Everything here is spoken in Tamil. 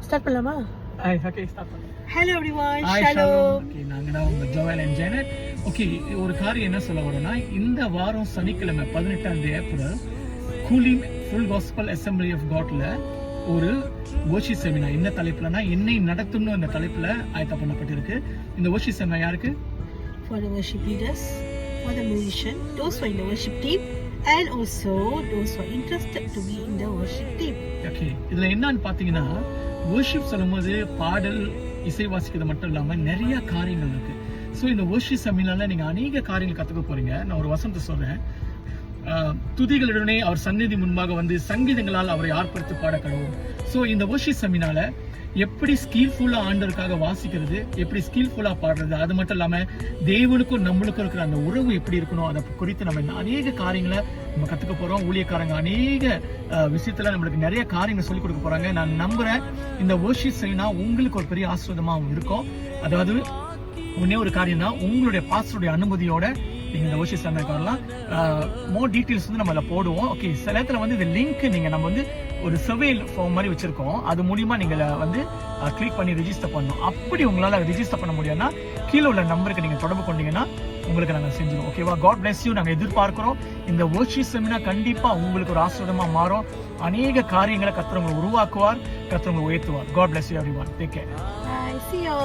ஸ்டார்ட் பண்ணலாமா? Okay, start பண்ணு. Hello everyone, Hi, Shalom. Okay, நாங்க தான் உங்க ஜோயல் அண்ட் ஜெனட். ஓகே, ஒரு காரியம் என்ன சொல்ல வரேன்னா, இந்த வாரம் சனிக்கிழமை 18 April Kulim full gospel assembly of காட்ல ஒரு worship செமினார். என்ன தலைப்புலனா என்னை நடத்தும்னு இந்த தலைப்புல ஆயத்த பண்ணப்பட்டிருக்கு. இந்த worship செமினார் யாருக்கு? For the worship leaders, for the musician, those who are in the worship team, and also those who are interested to be in the worship team. Okay, இதுல என்னன்னு பாத்தீங்கன்னா, worship சொல்லும்போது பாடல் இசை வாசிக்கிறது மட்டும் இல்லாம நிறைய காரியங்கள் இருக்கு. ஸோ இந்த worship செமினார்ல நீங்க அநேக காரியங்கள் கத்துக்க போறீங்க. நான் ஒரு வசனத்தை சொல்றேன். துதிகளுடனே அவர் சந்நிதி முன்பாக வந்து சங்கீதங்களால் அவரை ஆர்ப்பரித்து பாட கடவுள். ஸோ இந்த worship செமினார்ல எப்படி ஸ்கில்ஃபுல்லா ஆண்டவருக்காக வாசிக்கிறது, எப்படி ஸ்கில்ஃபுல்லா பாடுறது, அது மட்டும் இல்லாம தேவனுக்கும் நம்மளுக்கும் இருக்கிற அந்த உறவு எப்படி இருக்கணும், அதை குறித்து நம்ம அநேக காரியங்களை நம்ம கத்துக்க போறோம். ஊழியக்காரங்க அநேக விஷயத்துல நம்மளுக்கு நிறைய காரியங்கள் சொல்லிக் கொடுக்க போறாங்க. நான் நம்புறேன் இந்த worship செமினார் உங்களுக்கு ஒரு பெரிய ஆசீர்வாதமா இருக்கும். அதாவது ஒன்னே ஒரு காரியம் தான், உங்களுடைய பாஸ்டருடைய அனுமதியோட நீங்க இந்த worship செமினாருக்கு வரலாம். மோர் டீடைல்ஸ் வந்து நம்ம அதில் போடுவோம். ஓகே, சில இடத்துல வந்து இந்த லிங்க் நீங்க நம்ம வந்து ஒரு சர்வே ஃபார்ம் மாதிரி வச்சிருக்கோம். அது மூலியமா நீங்க வந்து கிளிக் பண்ணி ரெஜிஸ்டர் பண்ணணும். அப்படி உங்களால ரெஜிஸ்டர் பண்ண முடியும்னா கீழே உள்ள நம்பருக்கு நீங்க தொடர்பு கொண்டீங்கன்னா உங்களுக்கு நாங்கள் செஞ்சிடும். ஓகேவா? God bless you. நாங்கள் எதிர்பார்க்கிறோம் இந்த worship செமினார் கண்டிப்பா உங்களுக்கு ஒரு ஆசீர்வாதமா மாறும். அநேக காரியங்களை கர்த்தர் உங்களை உருவாக்குவார், கர்த்தர் உங்களை உயர்த்துவார். God bless you everyone. Take care. Bye, see you.